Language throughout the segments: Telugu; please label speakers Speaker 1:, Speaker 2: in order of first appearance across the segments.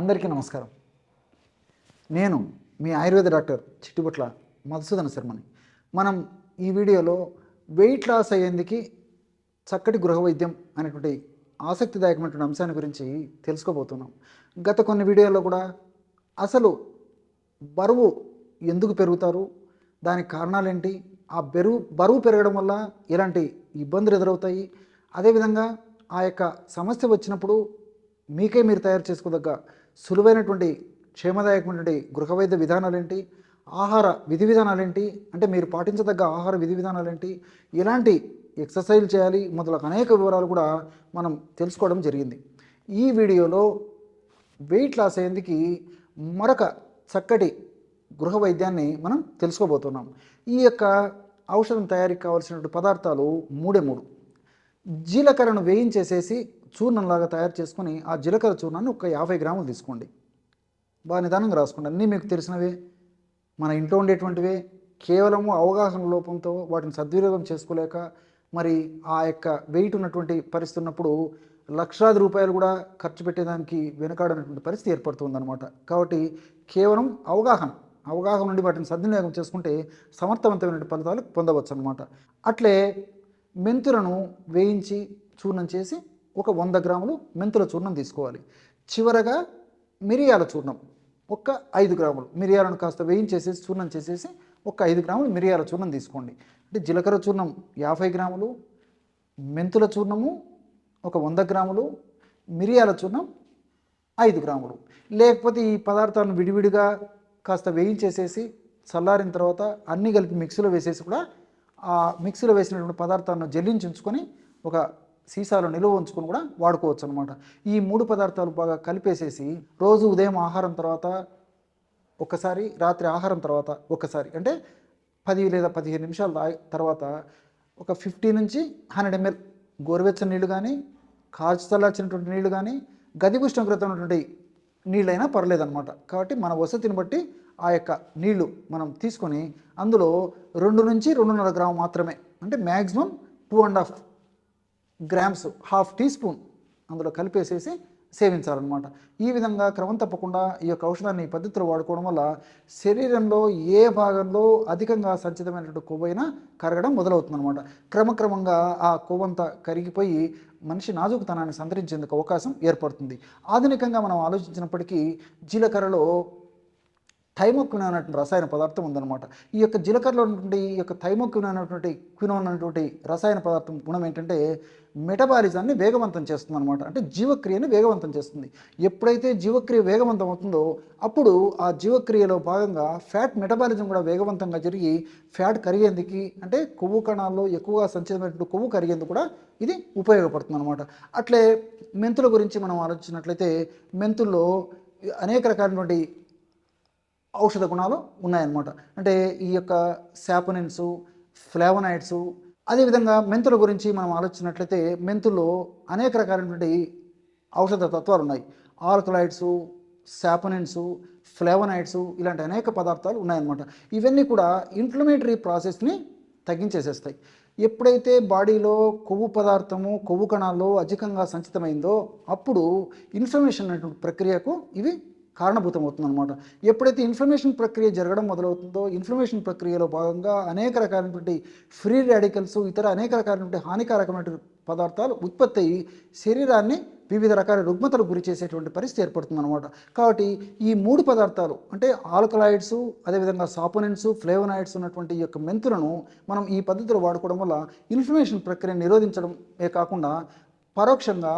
Speaker 1: అందరికీ నమస్కారం. నేను మీ ఆయుర్వేద డాక్టర్ చిట్టిబొట్ల మధుసూదన శర్మని. మనం ఈ వీడియోలో వెయిట్ లాస్ అయ్యేందుకు చక్కటి గృహ వైద్యం అనేటువంటి ఆసక్తిదాయకమైనటువంటి అంశాన్ని గురించి తెలుసుకోబోతున్నాం. గత కొన్ని వీడియోల్లో కూడా అసలు బరువు ఎందుకు పెరుగుతారు, దానికి కారణాలేంటి, ఆ బరువు పెరగడం వల్ల ఎలాంటి ఇబ్బందులు ఎదురవుతాయి, అదేవిధంగా ఆ యొక్క సమస్య వచ్చినప్పుడు మీకే మీరు తయారు చేసుకోదగ్గ సులువైనటువంటి క్షేమదాయకమైనటువంటి గృహవైద్య విధానాలేంటి, ఆహార విధి విధానాలేంటి, అంటే మీరు పాటించదగ్గ ఆహార విధి విధానాలేంటి, ఎలాంటి ఎక్సర్సైజ్ చేయాలి మొదలగు అనేక వివరాలు కూడా మనం తెలుసుకోవడం జరిగింది. ఈ వీడియోలో వెయిట్ లాస్ అయ్యేందుకు మరొక చక్కటి గృహ వైద్యాన్ని మనం తెలుసుకోబోతున్నాం. ఈ యొక్క ఔషధం తయారీకి కావాల్సినటువంటి పదార్థాలు మూడే మూడు. జీలకర్రను వేయించేసేసి చూర్ణంలాగా తయారు చేసుకొని ఆ జీలకర్ర చూర్ణాన్ని ఒక 50 గ్రాములు తీసుకోండి. బాగా నిదానంగా రాసుకోండి. అన్నీ మీకు తెలిసినవే, మన ఇంట్లో ఉండేటువంటివే. కేవలము అవగాహన లోపంతో వాటిని సద్వినియోగం చేసుకోలేక మరి ఆ యొక్క వెయిట్ ఉన్నటువంటి పరిస్థితి ఉన్నప్పుడు లక్షలాది రూపాయలు కూడా ఖర్చు పెట్టేదానికి వెనుకాడనటువంటి పరిస్థితి ఏర్పడుతుందన్నమాట. కాబట్టి కేవలం అవగాహన నుండి వాటిని సద్వినియోగం చేసుకుంటే సమర్థవంతమైన ఫలితాలు పొందవచ్చు అన్నమాట. అట్లే మెంతులను వేయించి చూర్ణం చేసి ఒక 100 గ్రాములు మెంతుల చూర్ణం తీసుకోవాలి. చివరగా మిరియాల చూర్ణం ఒక 5 గ్రాములు. మిరియాలను కాస్త వేయించేసేసి చూర్ణం చేసేసి ఒక 5 గ్రాములు మిరియాల చూర్ణం తీసుకోండి. అంటే జీలకర్ర చూర్ణం 50 గ్రాములు, మెంతుల చూర్ణము ఒక 100 గ్రాములు, మిరియాల చూర్ణం 5 గ్రాములు. లేకపోతే ఈ పదార్థాలను విడివిడిగా కాస్త వేయించేసేసి చల్లారిన తర్వాత అన్నీ కలిపి మిక్సీలో వేసేసి కూడా ఆ మిక్సీలో వేసినటువంటి పదార్థాలను జల్లించి ఉంచుకొని ఒక సీసాలో నిల్వ ఉంచుకొని కూడా వాడుకోవచ్చు అనమాట. ఈ 3 పదార్థాలు బాగా కలిపేసేసి రోజు ఉదయం ఆహారం తర్వాత ఒకసారి, రాత్రి ఆహారం తర్వాత ఒకసారి, అంటే 10 లేదా 15 నిమిషాల తర్వాత ఒక 50 నుంచి 100 ml గోరువెచ్చని నీళ్ళు కానీ, కాచి చల్లార్చినటువంటి నీళ్ళు కానీ, గది ఉష్ణోగ్రత ఉన్నటువంటి నీళ్ళైనా పర్లేదన్నమాట. కాబట్టి మన వసతిని బట్టి ఆ యొక్క నీళ్లు మనం తీసుకొని అందులో 2 నుంచి 2.5 గ్రాము మాత్రమే, అంటే maximum 2.5 grams, half teaspoon అందులో కలిపేసేసి సేవించాలన్నమాట. ఈ విధంగా క్రమం తప్పకుండా ఈ యొక్క ఔషధాన్ని ఈ పద్ధతిలో వాడుకోవడం వల్ల శరీరంలో ఏ భాగంలో అధికంగా సంచితమైనటువంటి కొవ్వైనా కరగడం మొదలవుతుందన్నమాట. క్రమక్రమంగా ఆ కొవ్వంతా కరిగిపోయి మనిషి నాజూకుతనాన్ని సంతరించేందుకు అవకాశం ఏర్పడుతుంది. ఆధునికంగా మనం ఆలోచించినప్పటికీ జీలకర్రలో థైమోక్వినోన్ అనేటువంటి రసాయన పదార్థం ఉందన్నమాట. ఈ యొక్క జీలకర్రలో ఉన్నటువంటి ఈ యొక్క థైమోక్వినోన్ అనేటువంటి రసాయన పదార్థం గుణం ఏంటంటే మెటబాలిజాన్ని వేగవంతం చేస్తుంది అనమాట. అంటే జీవక్రియని వేగవంతం చేస్తుంది. ఎప్పుడైతే జీవక్రియ వేగవంతం అవుతుందో అప్పుడు ఆ జీవక్రియలో భాగంగా ఫ్యాట్ మెటబాలిజం కూడా వేగవంతంగా జరిగి ఫ్యాట్ కరిగేందుకు, అంటే కొవ్వు కణాల్లో ఎక్కువగా సంచితమైనటువంటి కొవ్వు కరిగేందుకు కూడా ఇది ఉపయోగపడుతుంది అనమాట. అట్లే మెంతుల గురించి మనం ఆలోచించినట్లయితే మెంతుల్లో అనేక రకాలైనటువంటి ఔషధ గుణాలు ఉన్నాయన్నమాట. అంటే ఈ యొక్క శాపనిన్స్, ఫ్లావనాయిడ్స్, అదేవిధంగా మెంతుల గురించి మనం ఆలోచించినట్లయితే మెంతుల్లో అనేక రకాలైనటువంటి ఔషధ తత్వాలు ఉన్నాయి. ఆల్కలాయిడ్స్, శాపనిన్స్, ఫ్లావనాయిడ్స్, ఇలాంటి అనేక పదార్థాలు ఉన్నాయన్నమాట. ఇవన్నీ కూడా ఇన్ఫ్లమేటరీ ప్రాసెస్ని తగ్గించేసేస్తాయి. ఎప్పుడైతే బాడీలో కొవ్వు పదార్థము, కొవ్వు కణాల్లో అధికంగా సంచితమైందో అప్పుడు ఇన్ఫ్లమేషన్ అనేటువంటి ప్రక్రియకు ఇవి కారణభూతం అవుతుందన్నమాట. ఎప్పుడైతే ఇన్ఫ్లమేషన్ ప్రక్రియ జరగడం మొదలవుతుందో ఇన్ఫ్లమేషన్ ప్రక్రియలో భాగంగా అనేక రకాలైనటువంటి ఫ్రీ రాడికల్స్, ఇతర అనేక రకాలైనటువంటి హానికారకమైనటువంటి పదార్థాలు ఉత్పత్తి అయ్యి శరీరాన్ని వివిధ రకాల రుగ్మతలు గురి చేసేటువంటి పరిస్థితి ఏర్పడుతుందన్నమాట. కాబట్టి ఈ 3 పదార్థాలు, అంటే ఆల్కలాయిడ్స్, అదేవిధంగా సాపోనిన్స్, ఫ్లేవనాయిడ్స్ ఉన్నటువంటి ఈ యొక్క మెంతులను మనం ఈ పద్ధతిలో వాడుకోవడం వల్ల ఇన్ఫ్లమేషన్ ప్రక్రియను నిరోధించడమే కాకుండా పరోక్షంగా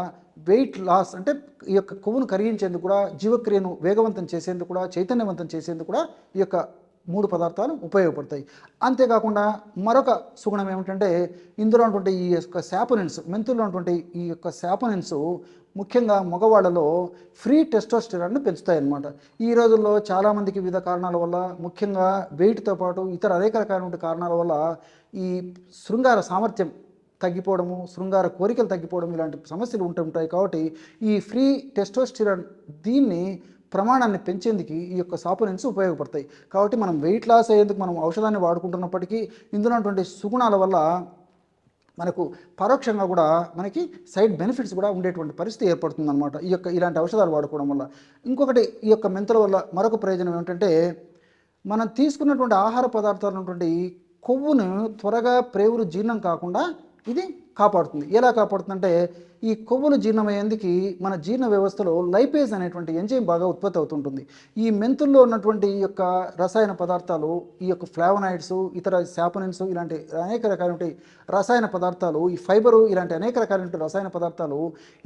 Speaker 1: వెయిట్ లాస్, అంటే ఈ యొక్క కొవ్వును కరిగించేందుకు కూడా, జీవక్రియను వేగవంతం చేసేందుకు కూడా, చైతన్యవంతం చేసేందుకు కూడా ఈ యొక్క 3 పదార్థాలు ఉపయోగపడతాయి. అంతేకాకుండా మరొక సుగుణం ఏమిటంటే ఇందులో ఉన్నటువంటి ఈ యొక్క శాపనిన్స్, మెంతుల్లో ఉన్నటువంటి ఈ యొక్క శాపనిన్స్ ముఖ్యంగా మగవాళ్ళలో ఫ్రీ టెస్టోస్టెరాన్ని పెంచుతాయి అన్నమాట. ఈ రోజుల్లో చాలామందికి వివిధ కారణాల వల్ల, ముఖ్యంగా వెయిట్తో పాటు ఇతర అనేక రకాలైన కారణాల వల్ల ఈ శృంగార సామర్థ్యం తగ్గిపోవడము, శృంగార కోరికలు తగ్గిపోవడం, ఇలాంటి సమస్యలు ఉంటుంటాయి. కాబట్టి ఈ ఫ్రీ టెస్టోస్టెరాన్ దీన్ని ప్రమాణాన్ని పెంచేందుకు ఈ యొక్క సాపోనిన్స్ ఉపయోగపడతాయి. కాబట్టి మనం వెయిట్ లాస్ అయ్యేందుకు మనం ఔషధాన్ని వాడుకుంటున్నప్పటికీ ఇందులో ఉన్నటువంటి సుగుణాల వల్ల మనకు పరోక్షంగా కూడా మనకి సైడ్ బెనిఫిట్స్ కూడా ఉండేటువంటి పరిస్థితి ఏర్పడుతుంది అనమాట ఇలాంటి ఔషధాలు వాడుకోవడం వల్ల. ఇంకొకటి ఈ యొక్క మెంతుల వల్ల మరొక ప్రయోజనం ఏమిటంటే, మనం తీసుకున్నటువంటి ఆహార పదార్థాలు ఉన్నటువంటి కొవ్వును త్వరగా ప్రేవులు జీర్ణం కాకుండా ఇది కాపాడుతుంది. ఎలా కాపాడుతుందంటే, ఈ కొవ్వులు జీర్ణమయ్యేందుకు మన జీర్ణ వ్యవస్థలో లైపేజ్ అనేటువంటి ఎంజైమ్ బాగా ఉత్పత్తి అవుతుంటుంది. ఈ మెంతుల్లో ఉన్నటువంటి ఈ యొక్క రసాయన పదార్థాలు, ఈ యొక్క ఫ్లావనాయిడ్స్, ఇతర శాపనిన్స్, ఇలాంటి అనేక రకాలైన రసాయన పదార్థాలు, ఈ ఫైబరు, ఇలాంటి అనేక రకాలైన రసాయన పదార్థాలు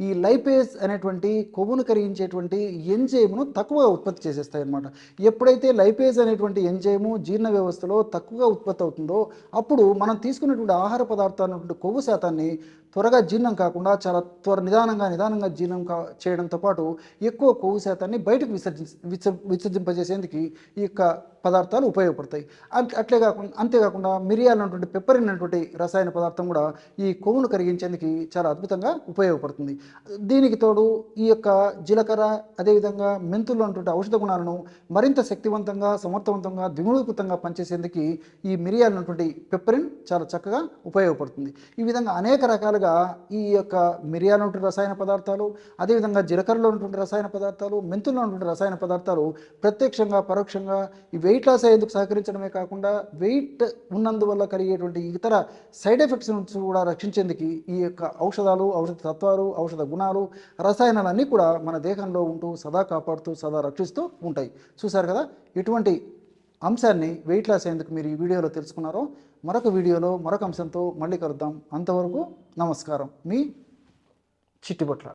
Speaker 1: ఈ లైపేజ్ అనేటువంటి కొవ్వును కరిగించేటువంటి ఎంజైమ్ను తక్కువగా ఉత్పత్తి చేసేస్తాయి అన్నమాట. ఎప్పుడైతే లైపేజ్ అనేటువంటి ఎంజైము జీర్ణ వ్యవస్థలో తక్కువగా ఉత్పత్తి అవుతుందో, అప్పుడు మనం తీసుకున్నటువంటి ఆహార పదార్థాలు కొవ్వు శాతాన్ని త్వరగా జీర్ణం కాకుండా చాలా నిదానంగా జీర్ణం చేయడంతో పాటు ఎక్కువ కొవ్వు శాతాన్ని బయటకు విసర్జింపజేసేందుకు ఈ యొక్క పదార్థాలు ఉపయోగపడతాయి. అంతేకాకుండా మిరియాలు అన్నటువంటి పెప్పరిన్ అనేటువంటి రసాయన పదార్థం కూడా ఈ కొవ్వును కరిగించేందుకు చాలా అద్భుతంగా ఉపయోగపడుతుంది. దీనికి తోడు ఈ యొక్క జీలకర్ర, అదేవిధంగా మెంతుల్లో ఉన్నటువంటి ఔషధ గుణాలను మరింత శక్తివంతంగా, సమర్థవంతంగా, ద్విగుణీకృతంగా పనిచేసేందుకు ఈ మిరియాలు ఉన్నటువంటి పెప్పరిన్ చాలా చక్కగా ఉపయోగపడుతుంది. ఈ విధంగా అనేక రకాలుగా ఈ యొక్క మిరియాలు ఉన్నటువంటి రసాయన పదార్థాలు, అదేవిధంగా జీలకర్రలో ఉన్నటువంటి రసాయన పదార్థాలు, మెంతుల్లో ఉన్నటువంటి రసాయన పదార్థాలు ప్రత్యక్షంగా పరోక్షంగా ఈ వెయిట్ లాస్ అయ్యేందుకు సహకరించడమే కాకుండా వెయిట్ ఉన్నందువల్ల కలిగేటువంటి ఇతర సైడ్ ఎఫెక్ట్స్ నుంచి కూడా రక్షించేందుకు ఈ యొక్క ఔషధాలు, ఔషధ తత్వాలు, ఔషధ గుణాలు, రసాయనాలన్నీ కూడా మన దేహంలో ఉంటూ సదా కాపాడుతూ సదా రక్షిస్తూ ఉంటాయి. చూశారు కదా, ఇటువంటి అంశాన్ని వెయిట్ లాస్ అయ్యేందుకు మీరు ఈ వీడియోలో తెలుసుకున్నారో. మరొక వీడియోలో మరొక అంశంతో మళ్ళీ కలుద్దాం. అంతవరకు నమస్కారం. మీ చిట్టిబొట్ల.